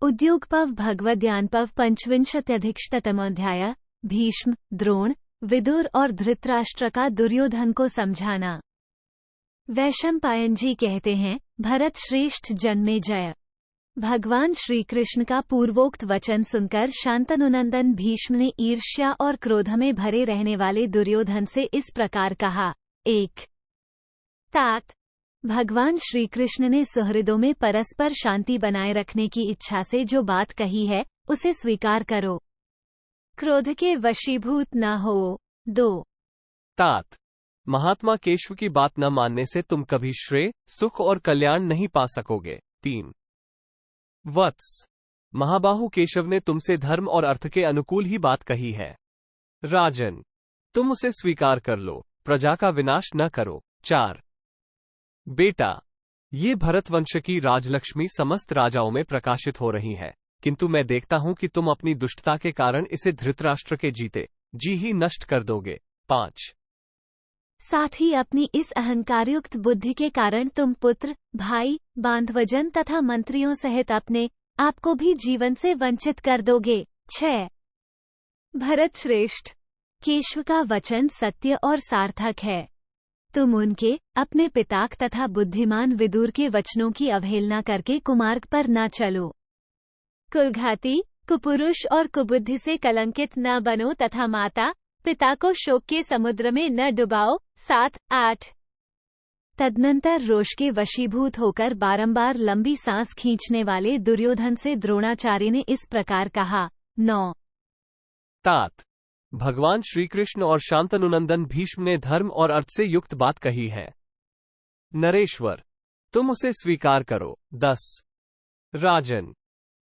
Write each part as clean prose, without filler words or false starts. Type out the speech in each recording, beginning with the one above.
उद्योगपव भगवद्यानपव 85 भीष्म, द्रोण, विदुर और धृतराष्ट्र का दुर्योधन को समझाना। वैशंपायन जी कहते हैं, भरत श्रेष्ठ जन्मेजय। भगवान श्री कृष्ण का पूर्वोक्त वचन सुनकर शांतनुनंदन भीष्म ने ईर्ष्या और क्रोध में भरे रहने वाले दुर्योधन से इस प्रकार कहा। 1 तात भगवान श्री कृष्ण ने सुहृदों में परस्पर शांति बनाए रखने की इच्छा से जो बात कही है उसे स्वीकार करो। क्रोध के वशीभूत न हो। 2 तात महात्मा केशव की बात न मानने से तुम कभी श्रेय, सुख और कल्याण नहीं पा सकोगे। 3 वत्स महाबाहु केशव ने तुमसे धर्म और अर्थ के अनुकूल ही बात कही है। राजन तुम उसे स्वीकार कर लो, प्रजा का विनाश न करो। 4 बेटा ये भरतवंश की राजलक्ष्मी समस्त राजाओं में प्रकाशित हो रही है, किंतु मैं देखता हूं कि तुम अपनी दुष्टता के कारण इसे धृतराष्ट्र के जीते जी ही नष्ट कर दोगे। 5 साथ ही अपनी इस अहंकारयुक्त बुद्धि के कारण तुम पुत्र, भाई, बांधवजन तथा मंत्रियों सहित अपने आपको भी जीवन से वंचित कर दोगे। 6 भरत श्रेष्ठ केशव का वचन सत्य और सार्थक है। तुम उनके अपने पिताक तथा बुद्धिमान विदुर के वचनों की अवहेलना करके कुमार्ग पर न चलो। कुलघाती, कुपुरुष और कुबुद्धि से कलंकित न बनो तथा माता पिता को शोक के समुद्र में न डुबाओ। 7-8 तदनंतर रोष के वशीभूत होकर बारंबार लंबी सांस खींचने वाले दुर्योधन से द्रोणाचार्य ने इस प्रकार कहा। 9 तात भगवान श्री कृष्ण और शांतनुनंदन भीष्म ने धर्म और अर्थ से युक्त बात कही है। नरेश्वर तुम उसे स्वीकार करो। 10 राजन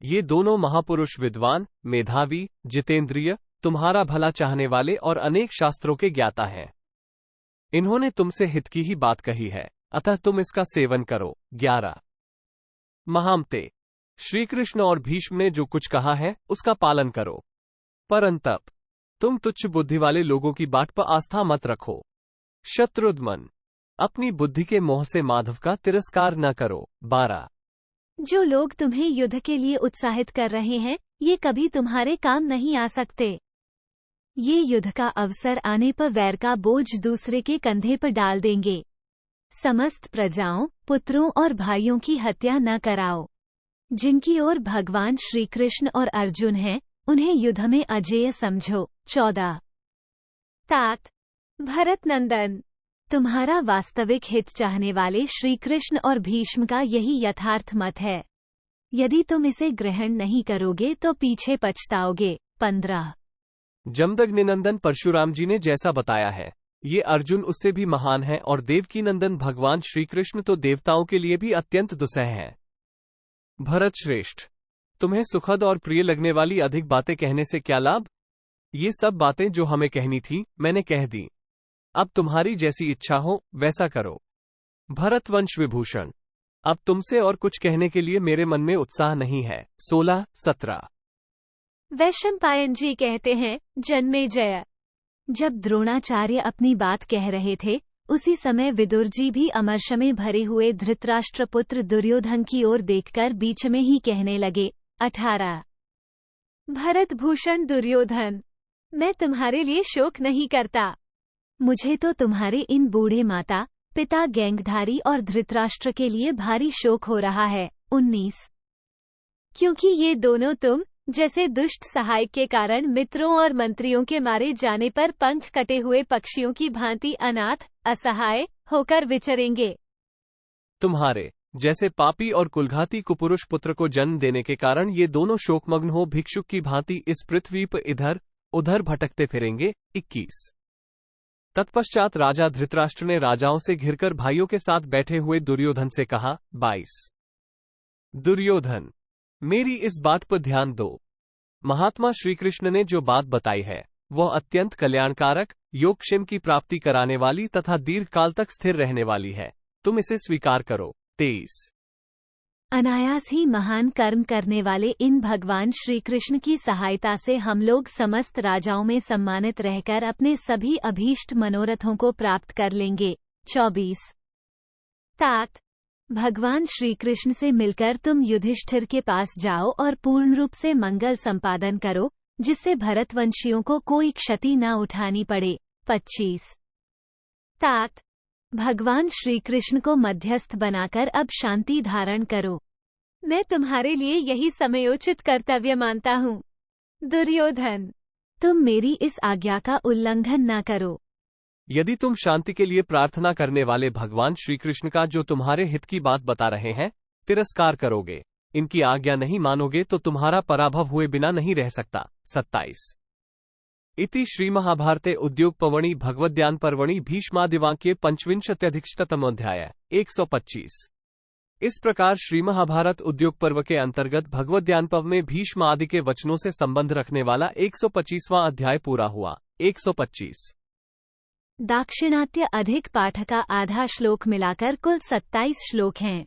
ये दोनों महापुरुष विद्वान, मेधावी, जितेंद्रिय, तुम्हारा भला चाहने वाले और अनेक शास्त्रों के ज्ञाता हैं। इन्होंने तुमसे हित की ही बात कही है, अतः तुम इसका सेवन करो। 11 महामते श्री कृष्ण और भीष्म ने जो कुछ कहा है उसका पालन करो, परंतप तुम तुच्छ बुद्धि वाले लोगों की बात पर आस्था मत रखो। शत्रुघ्न अपनी बुद्धि के मोह से माधव का तिरस्कार न करो। 12 जो लोग तुम्हें युद्ध के लिए उत्साहित कर रहे हैं ये कभी तुम्हारे काम नहीं आ सकते। ये युद्ध का अवसर आने पर वैर का बोझ दूसरे के कंधे पर डाल देंगे। समस्त प्रजाओं, पुत्रों और भाइयों की हत्या न कराओ। जिनकी ओर भगवान श्री कृष्ण और अर्जुन हैं, उन्हें युद्ध में अजेय समझो। 14 तात भरत नंदन तुम्हारा वास्तविक हित चाहने वाले श्री कृष्ण और भीष्म का यही यथार्थ मत है। यदि तुम इसे ग्रहण नहीं करोगे तो पीछे पछताओगे। 15 जमदग्निनंदन परशुराम जी ने जैसा बताया है, ये अर्जुन उससे भी महान है और देवकी नंदन भगवान श्री कृष्ण तो देवताओं के लिए भी अत्यंत दुस्सह हैं। भरत श्रेष्ठ तुम्हें सुखद और प्रिय लगने वाली अधिक बातें कहने से क्या लाभ? ये सब बातें जो हमें कहनी थी मैंने कह दी, अब तुम्हारी जैसी इच्छा हो वैसा करो। भरतवंश विभूषण अब तुमसे और कुछ कहने के लिए मेरे मन में उत्साह नहीं है। 16-17 वैशंपायन जी कहते हैं, जन्मेजय जब द्रोणाचार्य अपनी बात कह रहे थे उसी समय विदुर जी भी अमर्ष में भरे हुए धृतराष्ट्र पुत्र दुर्योधन की ओर देखकर बीच में ही कहने लगे। 18 भरत भूषण दुर्योधन मैं तुम्हारे लिए शोक नहीं करता, मुझे तो तुम्हारे इन बूढ़े माता पिता गैंगधारी और धृतराष्ट्र के लिए भारी शोक हो रहा है। 19 क्योंकि ये दोनों तुम जैसे दुष्ट सहायक के कारण मित्रों और मंत्रियों के मारे जाने पर पंख कटे हुए पक्षियों की भांति अनाथ असहाय होकर विचरेंगे। तुम्हारे जैसे पापी और कुलघाती कुपुरुष पुत्र को जन्म देने के कारण ये दोनों शोकमग्न हो भिक्षुक की भांति इस पृथ्वी पर इधर उधर भटकते फिरेंगे। 21 तत्पश्चात राजा धृतराष्ट्र ने राजाओं से घिरकर भाइयों के साथ बैठे हुए दुर्योधन से कहा। 22 दुर्योधन मेरी इस बात पर ध्यान दो, महात्मा श्री कृष्ण ने जो बात बताई है वह अत्यंत कल्याणकारक, योगक्षेम की प्राप्ति कराने वाली तथा दीर्घ काल तक स्थिर रहने वाली है, तुम इसे स्वीकार करो। 23 अनायास ही महान कर्म करने वाले इन भगवान श्री कृष्ण की सहायता से हम लोग समस्त राजाओं में सम्मानित रहकर अपने सभी अभीष्ट मनोरथों को प्राप्त कर लेंगे। 24 तात भगवान श्री कृष्ण से मिलकर तुम युधिष्ठिर के पास जाओ और पूर्ण रूप से मंगल संपादन करो, जिससे भरतवंशियों को कोई क्षति न उठानी पड़े। 25। तात। भगवान श्री कृष्ण को मध्यस्थ बनाकर अब शांति धारण करो। मैं तुम्हारे लिए यही समयोचित कर्तव्य मानता हूँ। दुर्योधन, तुम मेरी इस आज्ञा का उल्लंघन न करो। यदि तुम शांति के लिए प्रार्थना करने वाले भगवान श्री कृष्ण का जो तुम्हारे हित की बात बता रहे हैं तिरस्कार करोगे, इनकी आज्ञा नहीं मानोगे तो तुम्हारा पराभव हुए बिना नहीं रह सकता। 27। इति श्री महाभारते उद्योग पर्वणि भगवद्यान पर्वणि भीष्मादिवाक्ये 25 125। इस प्रकार श्री महाभारत उद्योग पर्व के अंतर्गत भगवद्यान पर्व में भीष्म आदि के वचनों से संबंध रखने वाला 125वां अध्याय पूरा हुआ। 125। दाक्षिणात्य अधिक पाठ का आधा श्लोक मिलाकर कुल 27 श्लोक हैं।